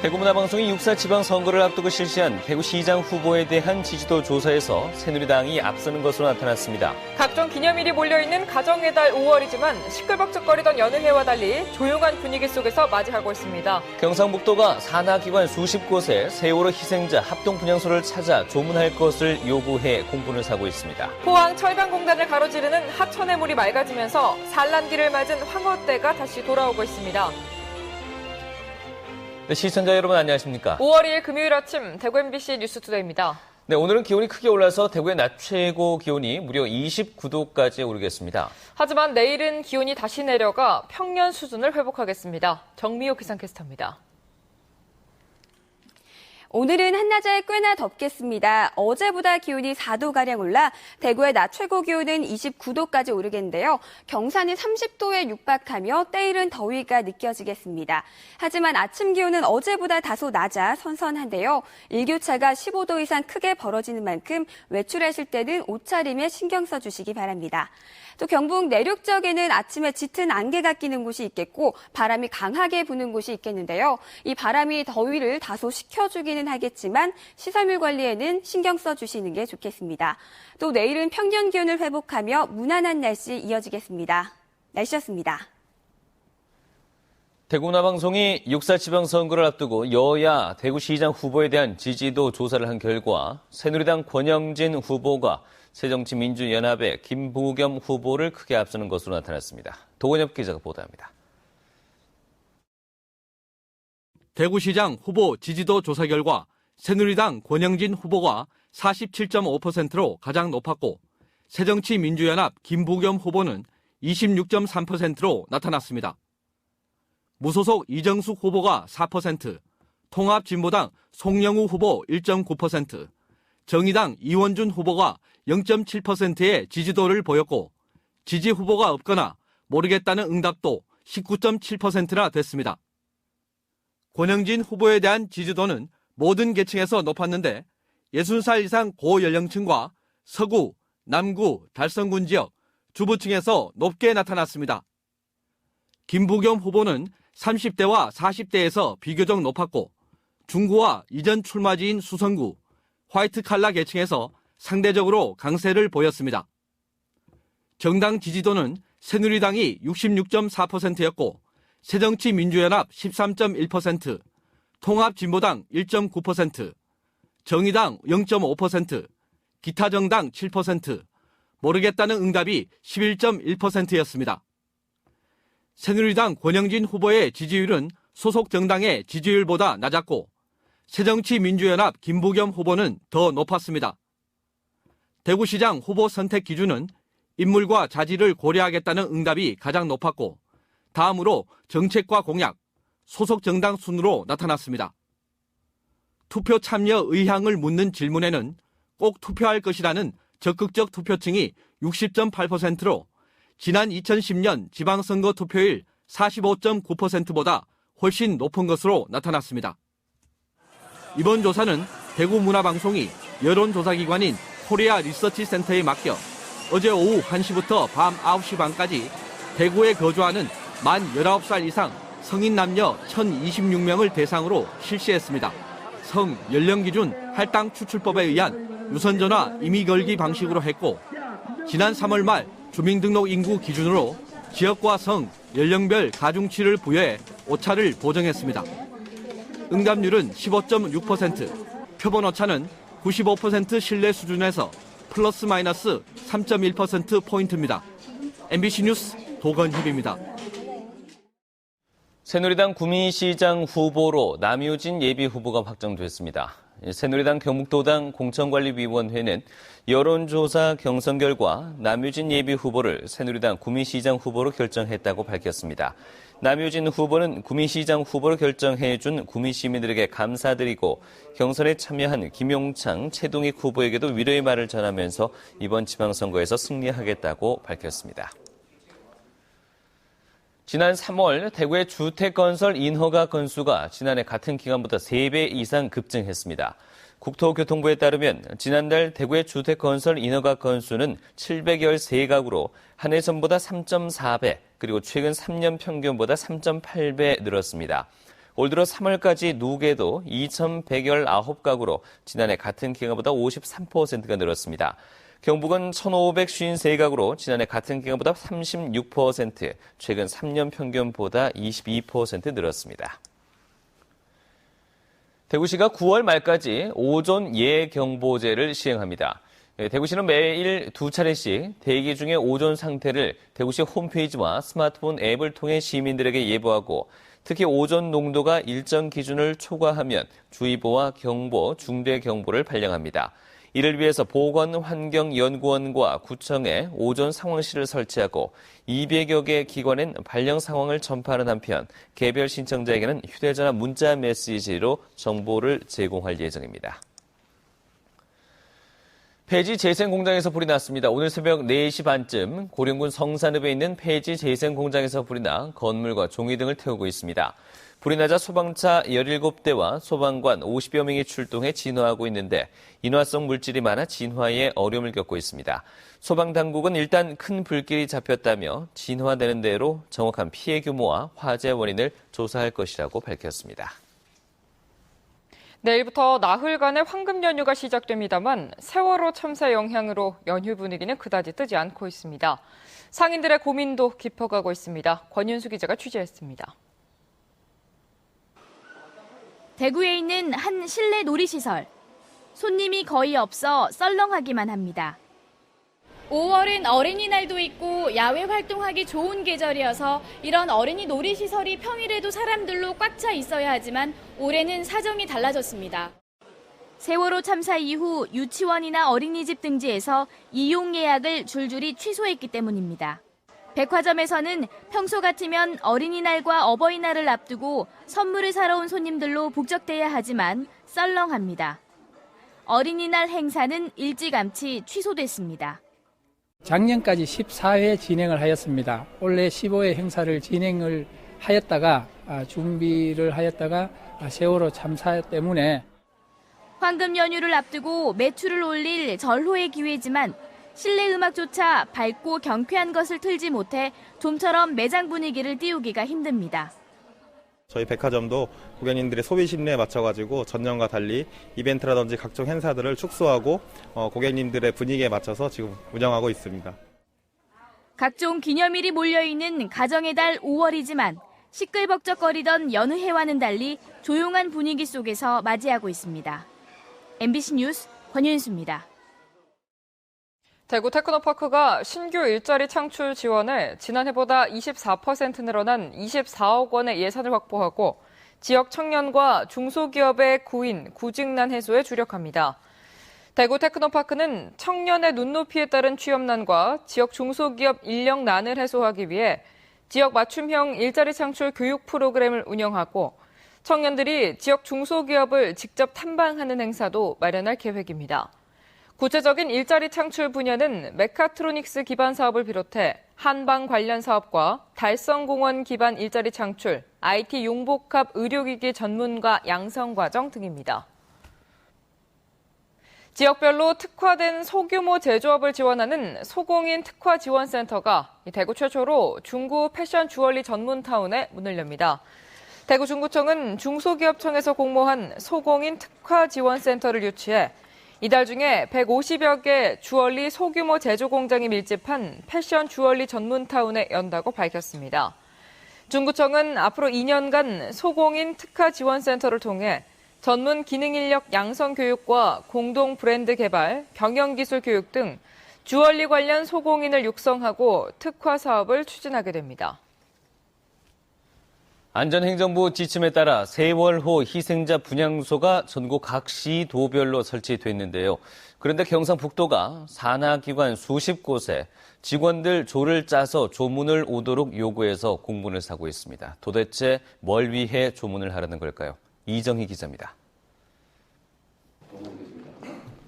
대구문화방송이 6.4 지방선거를 앞두고 실시한 대구시장 후보에 대한 지지도 조사에서 새누리당이 앞서는 것으로 나타났습니다. 각종 기념일이 몰려있는 가정의 달 5월이지만 시끌벅적거리던 여느 해와 달리 조용한 분위기 속에서 맞이하고 있습니다. 경상북도가 산하기관 수십 곳에 세월호 희생자 합동분향소를 찾아 조문할 것을 요구해 공분을 사고 있습니다. 포항 철강공단을 가로지르는 하천의 물이 맑아지면서 산란기를 맞은 황어대가 다시 돌아오고 있습니다. 네, 시청자 여러분 안녕하십니까? 5월 2일 금요일 아침 대구 MBC 뉴스투데이입니다. 네, 오늘은 기온이 크게 올라서 대구의 낮 최고 기온이 무려 29도까지 오르겠습니다. 하지만 내일은 기온이 다시 내려가 평년 수준을 회복하겠습니다. 정미호 기상캐스터입니다. 오늘은 한낮에 꽤나 덥겠습니다. 어제보다 기온이 4도가량 올라 대구의 낮 최고 기온은 29도까지 오르겠는데요. 경산은 30도에 육박하며 때이른 더위가 느껴지겠습니다. 하지만 아침 기온은 어제보다 다소 낮아 선선한데요. 일교차가 15도 이상 크게 벌어지는 만큼 외출하실 때는 옷차림에 신경 써주시기 바랍니다. 또 경북 내륙 지역에는 아침에 짙은 안개가 끼는 곳이 있겠고 바람이 강하게 부는 곳이 있겠는데요. 이 바람이 더위를 다소 식혀주기는 하겠지만 시설물 관리에는 신경 써주시는 게 좋겠습니다. 또 내일은 평년 기온을 회복하며 무난한 날씨 이어지겠습니다. 날씨였습니다. 대구문화방송이 6.4 지방선거를 앞두고 여야 대구시장 후보에 대한 지지도 조사를 한 결과 새누리당 권영진 후보가 새정치민주연합의 김부겸 후보를 크게 앞서는 것으로 나타났습니다. 도건엽 기자가 보도합니다. 대구시장 후보 지지도 조사 결과 새누리당 권영진 후보가 47.5%로 가장 높았고 새정치민주연합 김부겸 후보는 26.3%로 나타났습니다. 무소속 이정숙 후보가 4%, 통합진보당 송영우 후보 1.9%, 정의당 이원준 후보가 0.7%의 지지도를 보였고 지지 후보가 없거나 모르겠다는 응답도 19.7%나 됐습니다. 권영진 후보에 대한 지지도는 모든 계층에서 높았는데 60살 이상 고연령층과 서구, 남구, 달성군 지역, 주부층에서 높게 나타났습니다. 김부겸 후보는 30대와 40대에서 비교적 높았고 중구와 이전 출마지인 수성구, 화이트 칼라 계층에서 상대적으로 강세를 보였습니다. 정당 지지도는 새누리당이 66.4%였고 새정치민주연합 13.1%, 통합진보당 1.9%, 정의당 0.5%, 기타 정당 7%, 모르겠다는 응답이 11.1%였습니다. 새누리당 권영진 후보의 지지율은 소속 정당의 지지율보다 낮았고 새정치민주연합 김부겸 후보는 더 높았습니다. 대구시장 후보 선택 기준은 인물과 자질을 고려하겠다는 응답이 가장 높았고 다음으로 정책과 공약, 소속 정당 순으로 나타났습니다. 투표 참여 의향을 묻는 질문에는 꼭 투표할 것이라는 적극적 투표층이 60.8%로 지난 2010년 지방선거 투표율 45.9%보다 훨씬 높은 것으로 나타났습니다. 이번 조사는 대구문화방송이 여론조사기관인 코리아 리서치 센터에 맡겨 어제 오후 1시부터 밤 9시 반까지 대구에 거주하는 만 19살 이상 성인 남녀 1,026명을 대상으로 실시했습니다. 성, 연령 기준 할당 추출법에 의한 유선전화 임의 걸기 방식으로 했고 지난 3월 말 주민등록 인구 기준으로 지역과 성, 연령별 가중치를 부여해 오차를 보정했습니다. 응답률은 15.6%, 표본 오차는 95% 신뢰 수준에서 플러스 마이너스 3.1%포인트입니다. MBC 뉴스 도건힙입니다. 새누리당 구미시장 후보로 남유진 예비후보가 확정됐습니다. 새누리당 경북도당 공천관리위원회는 여론조사 경선 결과 남유진 예비후보를 새누리당 구미시장 후보로 결정했다고 밝혔습니다. 남유진 후보는 구미시장 후보로 결정해준 구미시민들에게 감사드리고 경선에 참여한 김용창, 최동익 후보에게도 위로의 말을 전하면서 이번 지방선거에서 승리하겠다고 밝혔습니다. 지난 3월 대구의 주택건설 인허가 건수가 지난해 같은 기간보다 3배 이상 급증했습니다. 국토교통부에 따르면 지난달 대구의 주택건설 인허가 건수는 713가구로 한 해 전보다 3.4배, 그리고 최근 3년 평균보다 3.8배 늘었습니다. 올 들어 3월까지 누계도 2,119가구로 지난해 같은 기간보다 53%가 늘었습니다. 경북은 1,553가구로 지난해 같은 기간보다 36%, 최근 3년 평균보다 22% 늘었습니다. 대구시가 9월 말까지 오존 예경보제를 시행합니다. 대구시는 매일 2차례씩 대기 중의 오존 상태를 대구시 홈페이지와 스마트폰 앱을 통해 시민들에게 예보하고 특히 오존 농도가 일정 기준을 초과하면 주의보와 경보, 중대 경보를 발령합니다. 이를 위해서 보건환경연구원과 구청에 오존 상황실을 설치하고 200여 개 기관엔 발령 상황을 전파하는 한편 개별 신청자에게는 휴대전화 문자 메시지로 정보를 제공할 예정입니다. 폐지 재생 공장에서 불이 났습니다. 오늘 새벽 4시 반쯤 고령군 성산읍에 있는 폐지 재생 공장에서 불이 나 건물과 종이 등을 태우고 있습니다. 불이 나자 소방차 17대와 소방관 50여 명이 출동해 진화하고 있는데 인화성 물질이 많아 진화에 어려움을 겪고 있습니다. 소방당국은 일단 큰 불길이 잡혔다며 진화되는 대로 정확한 피해 규모와 화재 원인을 조사할 것이라고 밝혔습니다. 내일부터 나흘간의 황금 연휴가 시작됩니다만 세월호 참사 영향으로 연휴 분위기는 그다지 뜨지 않고 있습니다. 상인들의 고민도 깊어가고 있습니다. 권윤수 기자가 취재했습니다. 대구에 있는 한 실내 놀이시설. 손님이 거의 없어 썰렁하기만 합니다. 5월은 어린이날도 있고 야외 활동하기 좋은 계절이어서 이런 어린이 놀이시설이 평일에도 사람들로 꽉 차 있어야 하지만 올해는 사정이 달라졌습니다. 세월호 참사 이후 유치원이나 어린이집 등지에서 이용 예약을 줄줄이 취소했기 때문입니다. 백화점에서는 평소 같으면 어린이날과 어버이날을 앞두고 선물을 사러 온 손님들로 북적대야 하지만 썰렁합니다. 어린이날 행사는 일찌감치 취소됐습니다. 작년까지 14회 진행을 하였습니다. 올해 15회 행사를 진행을 하였다가 준비를 하였다가 세월호 참사 때문에 황금 연휴를 앞두고 매출을 올릴 절호의 기회지만 실내 음악조차 밝고 경쾌한 것을 틀지 못해 좀처럼 매장 분위기를 띄우기가 힘듭니다. 저희 백화점도 고객님들의 소비 심리에 맞춰가지고 전년과 달리 이벤트라든지 각종 행사들을 축소하고 고객님들의 분위기에 맞춰서 지금 운영하고 있습니다. 각종 기념일이 몰려있는 가정의 달 5월이지만 시끌벅적거리던 여느 해와는 달리 조용한 분위기 속에서 맞이하고 있습니다. MBC 뉴스 권윤수입니다. 대구 테크노파크가 신규 일자리 창출 지원에 지난해보다 24% 늘어난 24억 원의 예산을 확보하고 지역 청년과 중소기업의 구직난 해소에 주력합니다. 대구 테크노파크는 청년의 눈높이에 따른 취업난과 지역 중소기업 인력난을 해소하기 위해 지역 맞춤형 일자리 창출 교육 프로그램을 운영하고 청년들이 지역 중소기업을 직접 탐방하는 행사도 마련할 계획입니다. 구체적인 일자리 창출 분야는 메카트로닉스 기반 사업을 비롯해 한방 관련 사업과 달성공원 기반 일자리 창출, IT 용복합 의료기기 전문가 양성과정 등입니다. 지역별로 특화된 소규모 제조업을 지원하는 소공인 특화지원센터가 대구 최초로 중구 패션 주얼리 전문타운에 문을 엽니다. 대구 중구청은 중소기업청에서 공모한 소공인 특화지원센터를 유치해 이달 중에 150여 개 주얼리 소규모 제조 공장이 밀집한 패션 주얼리 전문타운에 연다고 밝혔습니다. 중구청은 앞으로 2년간 소공인 특화지원센터를 통해 전문 기능 인력 양성 교육과 공동 브랜드 개발, 경영기술 교육 등 주얼리 관련 소공인을 육성하고 특화 사업을 추진하게 됩니다. 안전행정부 지침에 따라 세월호 희생자 분향소가 전국 각 시도별로 설치됐는데요. 그런데 경상북도가 산하기관 수십 곳에 직원들 조를 짜서 조문을 오도록 요구해서 공문을 사고 있습니다. 도대체 뭘 위해 조문을 하라는 걸까요? 이정희 기자입니다.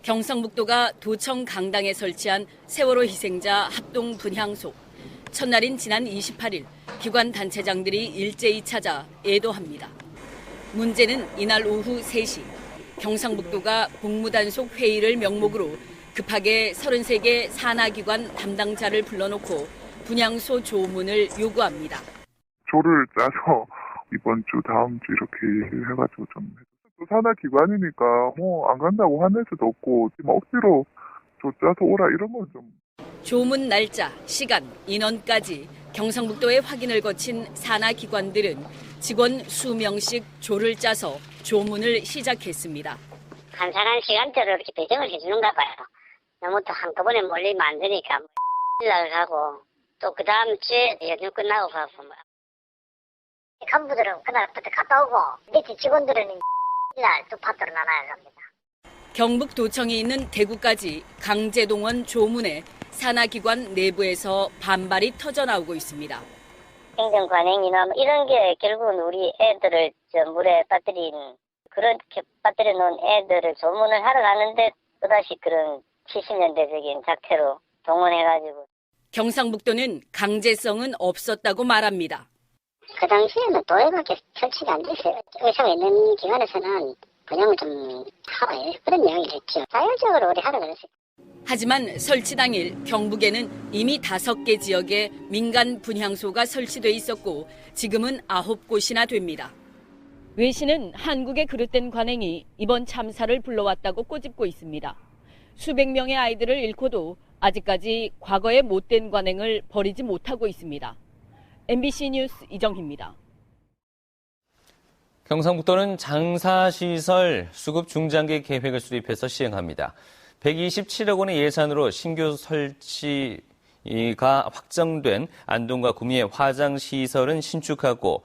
경상북도가 도청 강당에 설치한 세월호 희생자 합동 분향소. 첫날인 지난 28일 기관 단체장들이 일제히 찾아 애도합니다. 문제는 이날 오후 3시 경상북도가 공무단속 회의를 명목으로 급하게 33개 산하기관 담당자를 불러놓고 분향소 조문을 요구합니다. 조를 짜서 이번 주, 다음 주 이렇게 얘기를 해가지고 좀 산하 기관이니까 안 간다고 화낼 수도 없고 억지로 조짜서 오라 이런 건 좀. 조문 날짜, 시간, 인원까지 경상북도에 확인을 거친 산하 기관들은 직원 수명씩 조를 짜서 조문을 시작했습니다. 간단한 시간대로 이렇게 배정을 해주는가 봐요. 너무 또 한꺼번에 몰리면 안 되니까 연락을 하고 또 그 다음 주에 연휴 끝나고 가고 간부들은 그날부터 갔다 오고 밑에 직원들은 날 두 파트로 나눠야 합니다. 경북도청이 있는 대구까지 강제동원 조문에 산하기관 내부에서 반발이 터져나오고 있습니다. 행정관행이나 이런 게 결국은 우리 애들을 물에 빠뜨린 그렇게 빠뜨려 놓은 애들을 조문을 하러 가는데 또다시 그런 70년대적인 작태로 동원해가지고 경상북도는 강제성은 없었다고 말합니다. 그 당시에는 도에밖에 설치가 안 됐어요. 의사가 있는 기관에서는 그냥 좀 하라 그런 이야기를 했죠. 자율적으로 우리 하라 그랬어요. 하지만 설치 당일 경북에는 이미 5개 지역에 민간 분향소가 설치돼 있었고 지금은 9곳이나 됩니다. 외신은 한국의 그릇된 관행이 이번 참사를 불러왔다고 꼬집고 있습니다. 수백 명의 아이들을 잃고도 아직까지 과거의 못된 관행을 버리지 못하고 있습니다. MBC 뉴스 이정희입니다. 경상북도는 장사시설 수급 중장기 계획을 수립해서 시행합니다. 127억 원의 예산으로 신규 설치가 확정된 안동과 구미의 화장시설은 신축하고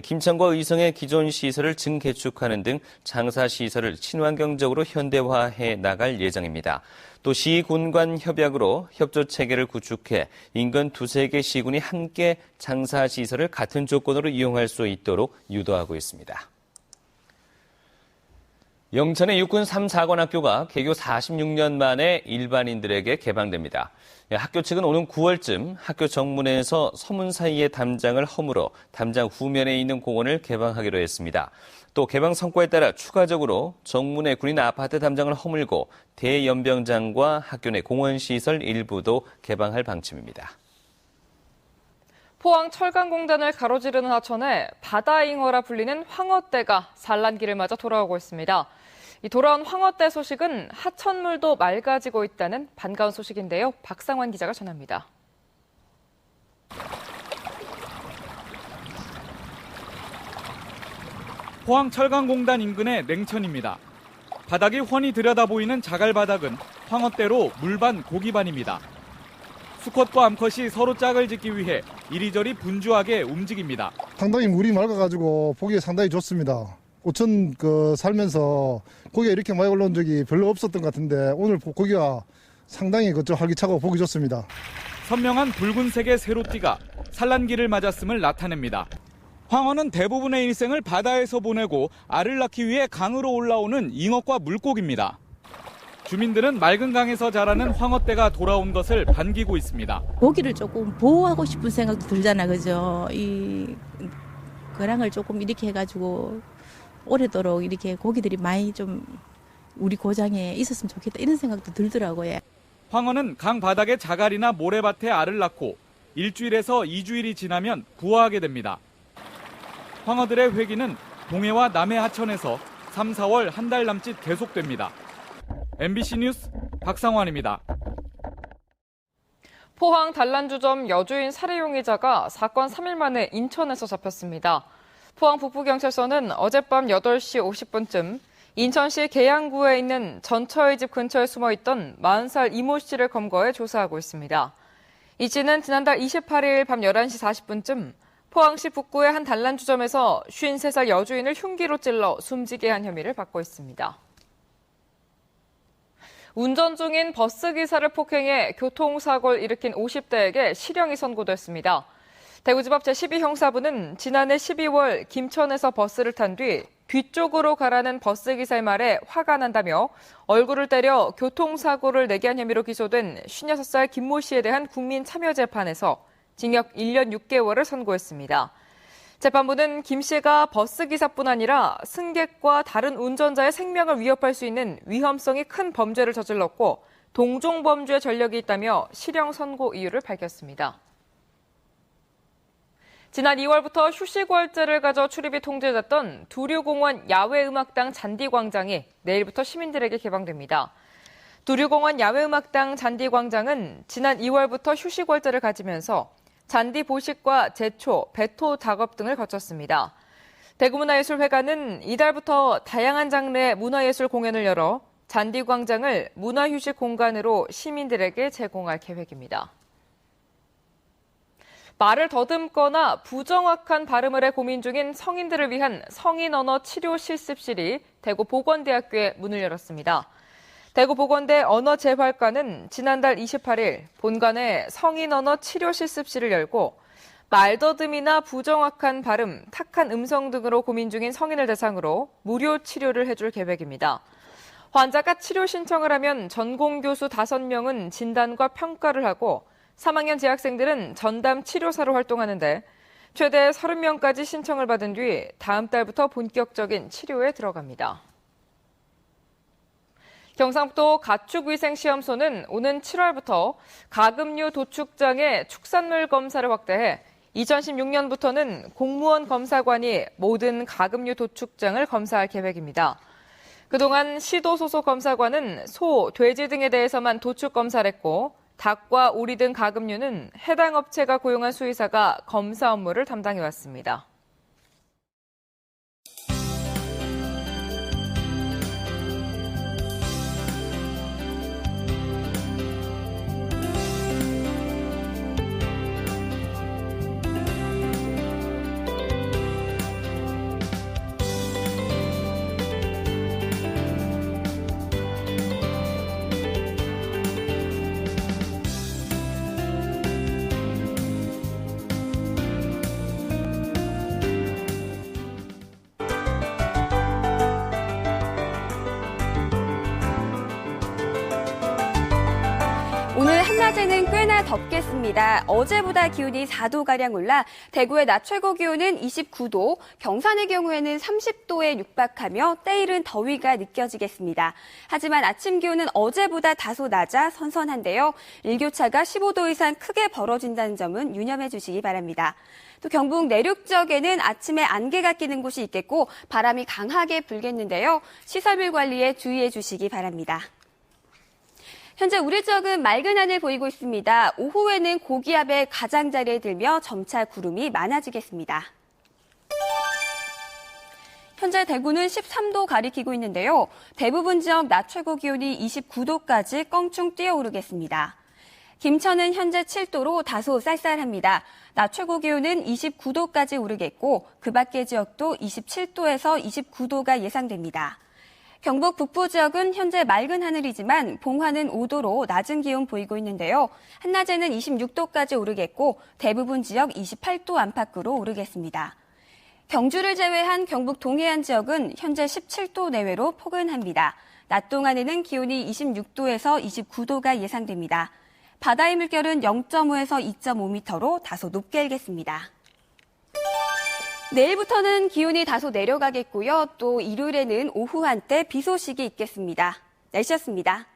김천과 의성의 기존 시설을 증개축하는 등 장사시설을 친환경적으로 현대화해 나갈 예정입니다. 또 시군간 협약으로 협조체계를 구축해 인근 2-3개 시군이 함께 장사시설을 같은 조건으로 이용할 수 있도록 유도하고 있습니다. 영천의 육군 3, 4관 학교가 개교 46년 만에 일반인들에게 개방됩니다. 학교 측은 오는 9월쯤 학교 정문에서 서문 사이의 담장을 허물어 담장 후면에 있는 공원을 개방하기로 했습니다. 또 개방 성과에 따라 추가적으로 정문의 군인 아파트 담장을 허물고 대연병장과 학교 내 공원시설 일부도 개방할 방침입니다. 포항 철강공단을 가로지르는 하천에 바다잉어라 불리는 황어떼가 산란기를 맞아 돌아오고 있습니다. 이 돌아온 황어떼 소식은 하천물도 맑아지고 있다는 반가운 소식인데요. 박상환 기자가 전합니다. 포항 철강공단 인근의 냉천입니다. 바닥이 훤히 들여다보이는 자갈바닥은 황어떼로 물반 고기반입니다. 수컷과 암컷이 서로 짝을 짓기 위해 이리저리 분주하게 움직입니다. 상당히 물이 맑아가지고 보기에 상당히 좋습니다. 오천 살면서 고기가 이렇게 많이 올라온 적이 별로 없었던 것 같은데 오늘 고기가 상당히 활기차고 보기 좋습니다. 선명한 붉은색의 세로띠가 산란기를 맞았음을 나타냅니다. 황어는 대부분의 일생을 바다에서 보내고 알을 낳기 위해 강으로 올라오는 잉어과 물고기입니다. 주민들은 맑은 강에서 자라는 황어떼가 돌아온 것을 반기고 있습니다. 고기를 조금 보호하고 싶은 생각도 들잖아, 그죠? 이 거랑을 조금 이렇게 해가지고 오래도록 이렇게 고기들이 많이 좀 우리 고장에 있었으면 좋겠다 이런 생각도 들더라고요. 황어는 강 바닥의 자갈이나 모래밭에 알을 낳고 일주일에서 2주일이 지나면 부화하게 됩니다. 황어들의 회기는 동해와 남해 하천에서 3, 4월 한 달 남짓 계속됩니다. MBC 뉴스 박상환입니다. 포항 단란주점 여주인 살해 용의자가 사건 3일 만에 인천에서 잡혔습니다. 포항 북부경찰서는 어젯밤 8시 50분쯤 인천시 계양구에 있는 전처의 집 근처에 숨어있던 40살 이모 씨를 검거해 조사하고 있습니다. 이 씨는 지난달 28일 밤 11시 40분쯤 포항시 북구의 한 단란주점에서 53살 여주인을 흉기로 찔러 숨지게 한 혐의를 받고 있습니다. 운전 중인 버스기사를 폭행해 교통사고를 일으킨 50대에게 실형이 선고됐습니다. 대구지법 제12형사부는 지난해 12월 김천에서 버스를 탄 뒤 뒤쪽으로 가라는 버스기사의 말에 화가 난다며 얼굴을 때려 교통사고를 내게 한 혐의로 기소된 56살 김모 씨에 대한 국민참여재판에서 징역 1년 6개월을 선고했습니다. 재판부는 김 씨가 버스기사뿐 아니라 승객과 다른 운전자의 생명을 위협할 수 있는 위험성이 큰 범죄를 저질렀고 동종범죄 전력이 있다며 실형 선고 이유를 밝혔습니다. 지난 2월부터 휴식월제를 가져 출입이 통제됐던 두류공원 야외음악당 잔디광장이 내일부터 시민들에게 개방됩니다. 두류공원 야외음악당 잔디광장은 지난 2월부터 휴식월제를 가지면서 잔디 보식과 제초, 배토 작업 등을 거쳤습니다. 대구문화예술회관은 이달부터 다양한 장르의 문화예술 공연을 열어 잔디광장을 문화휴식 공간으로 시민들에게 제공할 계획입니다. 말을 더듬거나 부정확한 발음을 해 고민 중인 성인들을 위한 성인언어 치료 실습실이 대구 보건대학교에 문을 열었습니다. 대구 보건대 언어재활과는 지난달 28일 본관에 성인언어 치료 실습실을 열고 말더듬이나 부정확한 발음, 탁한 음성 등으로 고민 중인 성인을 대상으로 무료 치료를 해줄 계획입니다. 환자가 치료 신청을 하면 전공 교수 5명은 진단과 평가를 하고 3학년 재학생들은 전담 치료사로 활동하는데 최대 30명까지 신청을 받은 뒤 다음 달부터 본격적인 치료에 들어갑니다. 경상북도 가축위생시험소는 오는 7월부터 가금류 도축장의 축산물 검사를 확대해 2016년부터는 공무원 검사관이 모든 가금류 도축장을 검사할 계획입니다. 그동안 시도 소속 검사관은 소, 돼지 등에 대해서만 도축 검사를 했고 닭과 오리 등 가금류는 해당 업체가 고용한 수의사가 검사 업무를 담당해왔습니다. 오늘 한낮에는 꽤나 덥겠습니다. 어제보다 기온이 4도가량 올라 대구의 낮 최고 기온은 29도, 경산의 경우에는 30도에 육박하며 때이른 더위가 느껴지겠습니다. 하지만 아침 기온은 어제보다 다소 낮아 선선한데요. 일교차가 15도 이상 크게 벌어진다는 점은 유념해 주시기 바랍니다. 또 경북 내륙 지역에는 아침에 안개가 끼는 곳이 있겠고 바람이 강하게 불겠는데요. 시설물 관리에 주의해 주시기 바랍니다. 현재 우리 지역은 맑은 하늘 보이고 있습니다. 오후에는 고기압의 가장자리에 들며 점차 구름이 많아지겠습니다. 현재 대구는 13도 가리키고 있는데요. 대부분 지역 낮 최고 기온이 29도까지 껑충 뛰어오르겠습니다. 김천은 현재 7도로 다소 쌀쌀합니다. 낮 최고 기온은 29도까지 오르겠고 그 밖의 지역도 27도에서 29도가 예상됩니다. 경북 북부 지역은 현재 맑은 하늘이지만 봉화는 5도로 낮은 기온 보이고 있는데요. 한낮에는 26도까지 오르겠고 대부분 지역 28도 안팎으로 오르겠습니다. 경주를 제외한 경북 동해안 지역은 현재 17도 내외로 포근합니다. 낮 동안에는 기온이 26도에서 29도가 예상됩니다. 바다의 물결은 0.5에서 2.5m로 다소 높게 일겠습니다. 내일부터는 기온이 다소 내려가겠고요. 또 일요일에는 오후 한때 비 소식이 있겠습니다. 날씨였습니다.